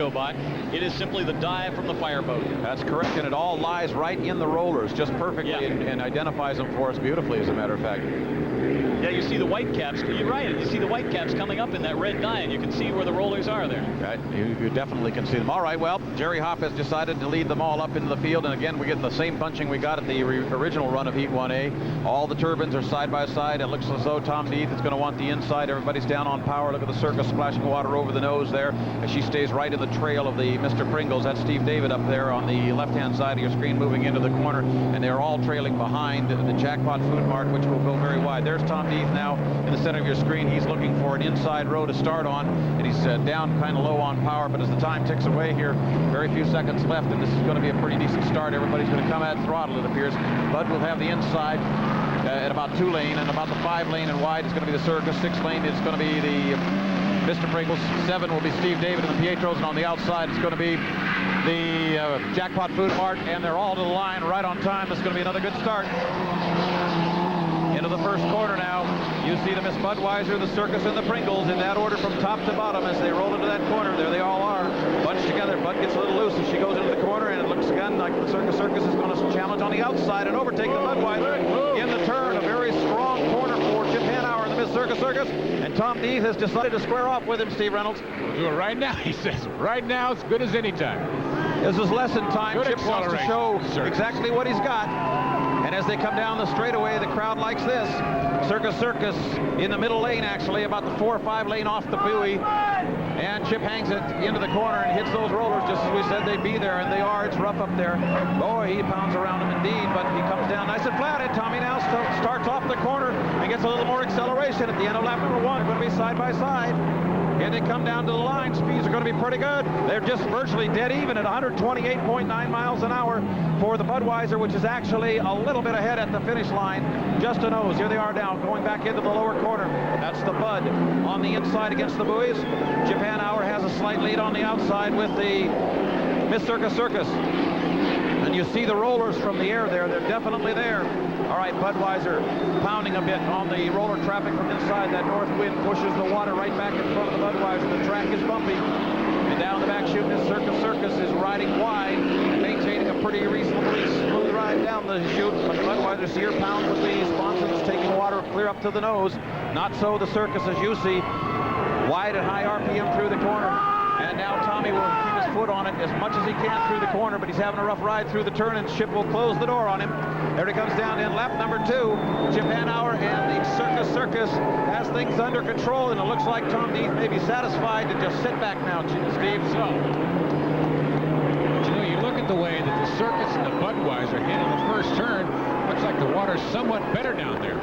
go by. It is simply the dive from the fireboat. That's correct, and it all lies right in the rollers, just perfectly, and identifies them for us beautifully, as a matter of fact. Yeah, you see the white caps. You're right. You see the white caps coming up in that red dye, and you can see where the rollers are there. Right, you definitely can see them. All right, well, Jerry Hopp has decided to lead them all up into the field, and again, we get the same bunching we got at the original run of Heat 1A. All the turbines are side by side. It looks as though Tom Neath is going to want the inside. Everybody's down on power. Look at the Circus splashing water over the nose there, as she stays right in the trail of the Mr. Pringles. That's Steve David up there on the left-hand side of your screen, moving into the corner, and they're all trailing behind the Jackpot Food Mart, which will go very wide. There's Tom Neath now in the center of your screen. He's looking for an inside row to start on, and he's down kind of low on power, but as the time ticks away here, very few seconds left, and this is going to be a pretty decent start. Everybody's going to come at throttle, it appears. Bud will have the inside at about 2 lane, and about the 5 lane and wide is going to be the Circus. 6 lane is going to be the Mr. Pringles. 7 will be Steve David and the Pietros, and on the outside it's going to be the Jackpot Food Mart, and they're all to the line right on time. This is going to be another good start. Into the first corner now. You see the Miss Budweiser, the Circus, and the Pringles in that order from top to bottom as they roll into that corner. There they all are, bunched together. Bud gets a little loose as she goes into the corner, and it looks again like the Circus is going to challenge on the outside and overtake the Budweiser in the turn. A very strong corner for Chip Hanauer and the Miss Circus, and Tom Neath has decided to square off with him, Steve Reynolds. We'll do it right now, he says. Right now, it's good as any time. This is lesson time. Good Chip wants to show Circus. exactly what he's got. And as they come down the straightaway, the crowd likes this. Circus in the middle lane, actually, about the 4 or 5 lane off the buoy. And Chip hangs it into the corner and hits those rollers just as we said they'd be there, and they are. It's rough up there. Boy, he pounds around them indeed, but he comes down nice and flat. And Tommy now starts off the corner and gets a little more acceleration at the end of lap number 1. They're going to be side by side. And they come down to the line. Speeds are going to be pretty good. They're just virtually dead even at 128.9 miles an hour for the Budweiser, which is actually a little bit ahead at the finish line. Just a nose. Here they are now, going back into the lower corner. That's the Bud on the inside against the buoys. Chip Hanauer has a slight lead on the outside with the Miss Circus. And you see the rollers from the air there. They're definitely there. All right, Budweiser pounding a bit on the roller traffic from inside. That north wind pushes the water right back in front of the Budweiser. The track is bumpy. And down the back chute, this Circus is riding wide, maintaining a pretty reasonably smooth ride down the chute. But the Budweiser Sear pounds with the sponsons, taking water clear up to the nose. Not so the Circus, as you see, wide and high RPM through the corner. And now Tommy will keep his foot on it as much as he can through the corner, but he's having a rough ride through the turn, and Chip will close the door on him. There he comes down in lap number 2. Chip Hanauer and the Circus has things under control, and it looks like Tom Neath may be satisfied to just sit back now, Steve. So, you know, you look at the way that the Circus and the Budweiser handle the first turn. Looks like the water's somewhat better down there.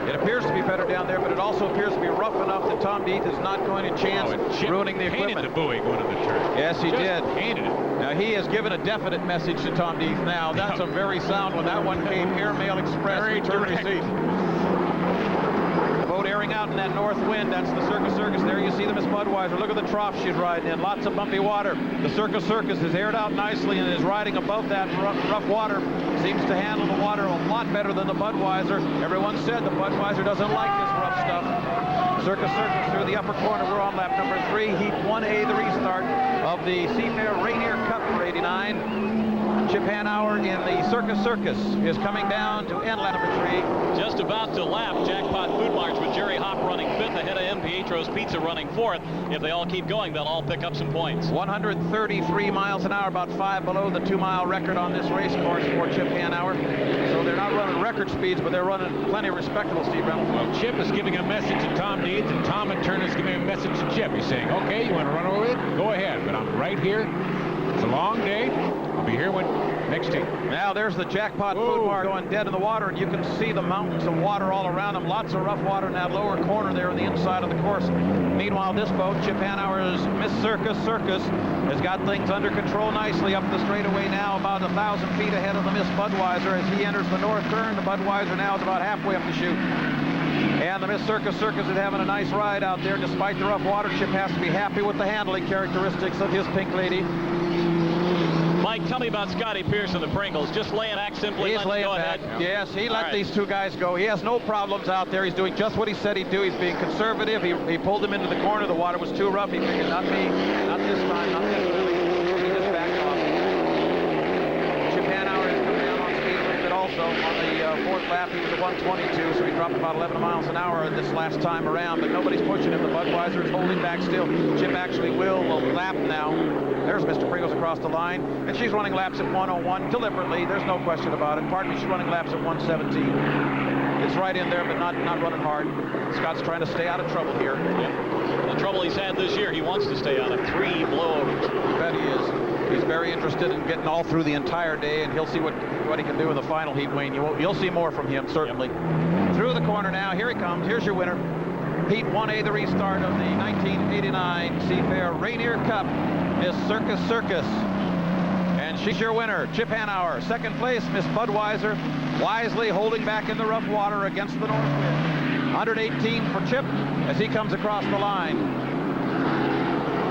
It appears to be better down there, but it also appears to be rough enough that Tom Neath is not going to chance ruining the equipment. Painted the buoy going to the turn. Yes, he did. Painted it. Now, he has given a definite message to Tom Neath now. That's a very sound one. That one came Airmail Express. Very return direct. receipt. The boat airing out in that north wind. That's the Circus. There you see the Miss Budweiser. Look at the trough she's riding in. Lots of bumpy water. The Circus is aired out nicely and is riding above that rough water. Seems to handle the water a lot better than the Budweiser. Everyone said the Budweiser doesn't like this rough stuff. Circus through the upper corner. We're on lap number 3. Heat 1A, the restart of the Seafair Rainier Cup for 89. Chip Hanauer in the Circus is coming down to end lap number 3. Just about to lap Jackpot Food March with Jerry Hopp running 5th ahead of M. Pietro's Pizza running 4th. If they all keep going, they'll all pick up some points. 133 miles an hour, about 5 below the 2-mile record on this race course for Chip Hanauer. So they're not running record speeds, but they're running plenty respectable, Steve Reynolds. Well, Chip is giving a message to Tom Neath, and Tom in turn is giving a message to Chip. He's saying, okay, you want to run over it? Go ahead, but I'm right here. It's a long day. I'll be here when next team. Now there's the Jackpot Food Mart going dead in the water, and you can see the mountains of water all around them. Lots of rough water in that lower corner there on the inside of the course. Meanwhile, this boat, Chip Hanauer's Miss Circus, has got things under control nicely up the straightaway now, about 1,000 feet ahead of the Miss Budweiser as he enters the north turn. The Budweiser now is about halfway up the chute. And the Miss Circus is having a nice ride out there. Despite the rough water, Chip has to be happy with the handling characteristics of his Pink Lady. Mike, tell me about Scotty Pierce and the Pringles. Just laying back simply. He's laying back. Ahead. Yes, he let these two guys go. He has no problems out there. He's doing just what he said he'd do. He's being conservative. He pulled him into the corner. The water was too rough. He figured, not me, not this time, not this time. 1:22, so he dropped about 11 miles an hour this last time around, but nobody's pushing him. The Budweiser is holding back still. Chip actually will lap now. There's Mr. Pringles across the line, and she's running laps at 1:01 deliberately. There's no question about it. Pardon me, she's running laps at 1:17. It's right in there, but not running hard. Scott's trying to stay out of trouble here. Yep. The trouble he's had this year, he wants to stay out of 3 blowovers. I bet he is. He's very interested in getting all through the entire day, and he'll see what he can do in the final heat, Wayne. You'll see more from him, certainly. Yep. Through the corner now. Here he comes. Here's your winner. Heat 1A, the restart of the 1989 Seafair Rainier Cup, Miss Circus. And she's your winner, Chip Hanauer. Second place, Miss Budweiser, wisely holding back in the rough water against the north wind. 118 for Chip as he comes across the line.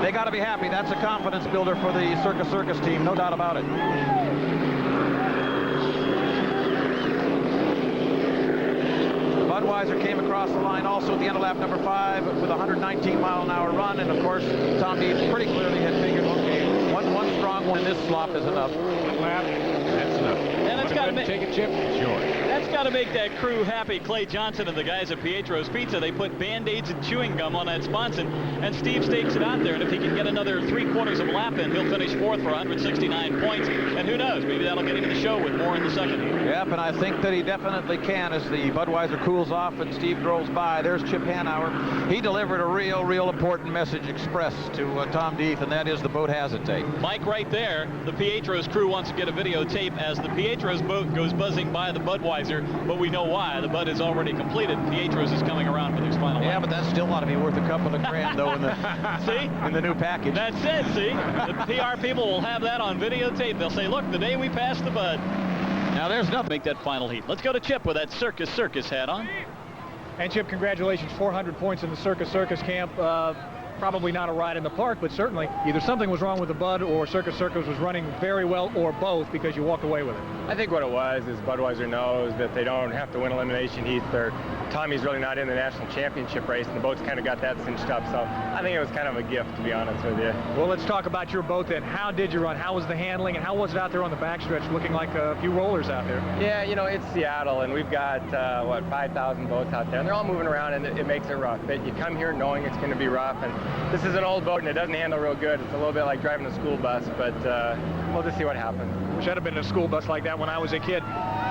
They got to be happy. That's a confidence builder for the Circus team, no doubt about it. Budweiser came across the line also at the end of lap number 5 with a 119-mile-an-hour run, and of course, Tom Deeds pretty clearly had figured, okay, one strong one in this slop is enough. One lap, that's enough. And it's got to take a Chip, it's yours. That's got to make that crew happy. Clay Johnson and the guys at Pietro's Pizza, they put Band-Aids and chewing gum on that sponson, and Steve stakes it out there, and if he can get another 3/4 of a lap in, he'll finish 4th for 169 points, and who knows, maybe that'll get him in the show with more in the second. Yep, and I think that he definitely can as the Budweiser cools off and Steve drove by. There's Chip Hanauer. He delivered a real important message expressed to Tom Deeth, and that is the boat has it tape. Mike, right there, the Pietro's crew wants to get a videotape as the Pietro's boat goes buzzing by the Budweiser, but we know why. The Bud is already completed. Pietro's is coming around for his final lap. Yeah, but that still ought to be worth a couple of grand, though, in the see? In the new package. That's it, see? The PR people will have that on videotape. They'll say, look, the day we passed the Bud. Now there's nothing to make that final heat. Let's go to Chip with that Circus hat on. And Chip, congratulations, 400 points in the Circus camp. Probably not a ride in the park, but certainly either something was wrong with the Bud or Circus was running very well, or both, because you walked away with it. I think what it was is Budweiser knows that they don't have to win elimination heats. Tommy's really not in the national championship race, and the boat's kind of got that cinched up. So I think it was kind of a gift, to be honest with you. Well, let's talk about your boat then. How did you run? How was the handling, and how was it out there on the backstretch, looking like a few rollers out there? Yeah, you know, it's Seattle, and we've got, 5,000 boats out there, and they're all moving around, and it makes it rough. But you come here knowing it's going to be rough, and this is an old boat, and it doesn't handle real good. It's a little bit like driving a school bus, but we'll just see what happens. Wish I'd have been in a school bus like that when I was a kid.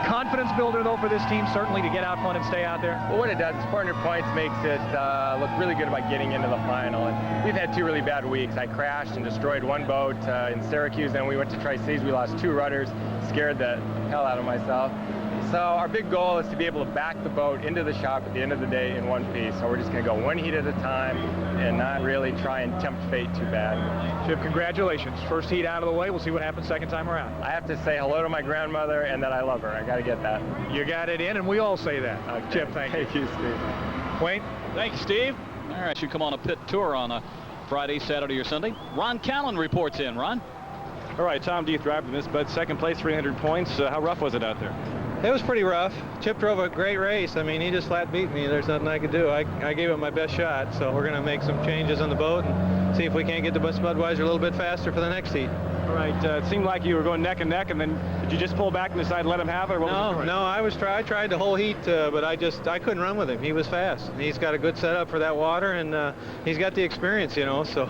Confidence builder, though, for this team, certainly, to get out front and stay out there. Well, what it does is 400 points makes it look really good about getting into the final. And we've had 2 really bad weeks. I crashed and destroyed 1 boat in Syracuse. Then we went to Tri-Cities. We lost 2 rudders. Scared the hell out of myself. So our big goal is to be able to back the boat into the shop at the end of the day in one piece. So we're just going to go 1 heat at a time and not really try and tempt fate too bad. Chip, congratulations. First heat out of the way. We'll see what happens second time around. I have to say hello to my grandmother and that I love her. I got to get that. You got it in, and we all say that. Okay. Chip, thank you. Thank you, Steve. Wayne? Thank you, Steve. All right, you come on a pit tour on a Friday, Saturday, or Sunday. Ron Callan reports in. Ron? All right, Tom Deeth driving this, but second place, 300 points. How rough was it out there? It was pretty rough. Chip drove a great race. I mean, he just flat beat me. There's nothing I could do. I gave it my best shot, so we're going to make some changes on the boat and see if we can't get the Budweiser a little bit faster for the next heat. All right, it seemed like you were going neck and neck, and then did you just pull back and decide to let him have it? Or what was No, I tried the whole heat, but I couldn't run with him. He was fast. He's got a good setup for that water, and he's got the experience, you know, so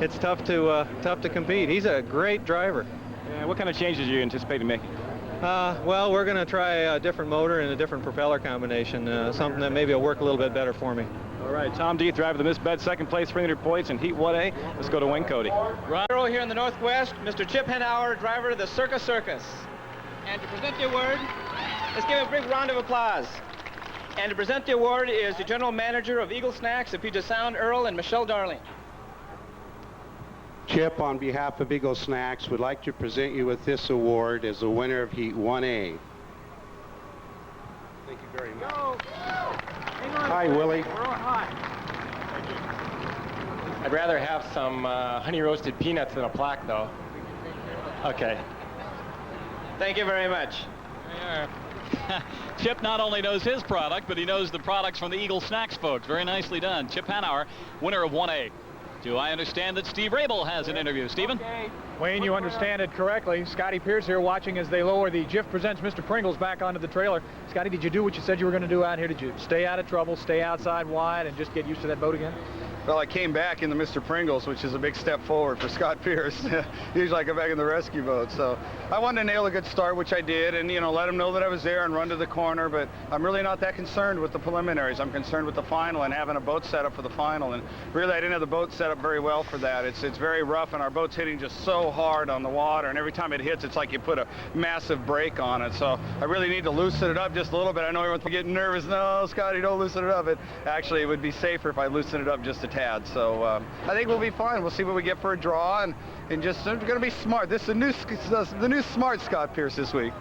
it's tough to compete. He's a great driver. Yeah, what kind of changes do you anticipate making? Well, we're going to try a different motor and a different propeller combination, something that maybe will work a little bit better for me. All right, Tom Deeth driving the Miss Bed, second place, 300 points in Heat 1A. Let's go to Wayne Cody. Right here in the Northwest, Mr. Chip Hanauer, driver of the Circus. And to present the award, let's give a big round of applause. And to present the award is the general manager of Eagle Snacks of Puget Sound, Earl and Michelle Darling. Chip, on behalf of Eagle Snacks, would like to present you with this award as the winner of Heat 1A. Thank you very much. Hi, Willie. I'd rather have some honey roasted peanuts than a plaque, though. Okay. Thank you very much. Chip not only knows his product, but he knows the products from the Eagle Snacks folks. Very nicely done. Chip Hanauer, winner of 1A. Do I understand that Steve Rabel has an interview? Stephen? Wayne, you understand it correctly. Scotty Pierce here watching as they lower the Jiff Presents Mr. Pringles back onto the trailer. Scotty, did you do what you said you were going to do out here? Did you stay out of trouble, stay outside wide, and just get used to that boat again? Well, I came back in the Mr. Pringles, which is a big step forward for Scott Pierce. Usually I come back in the rescue boat. So I wanted to nail a good start, which I did, and, you know, let him know that I was there and run to the corner. But I'm really not that concerned with the preliminaries. I'm concerned with the final and having a boat set up for the final. And really, I didn't have the boat set up very well for that. It's very rough, and our boat's hitting just so hard on the water. And every time it hits, it's like you put a massive brake on it. So I really need to loosen it up just a little bit. I know everyone's getting nervous. No, Scotty, don't loosen it up. Actually, it would be safer if I loosened it up just a tad. So I think we'll be fine. We'll see what we get for a draw, and just we're going to be smart. This is the new smart Scott Pierce this week.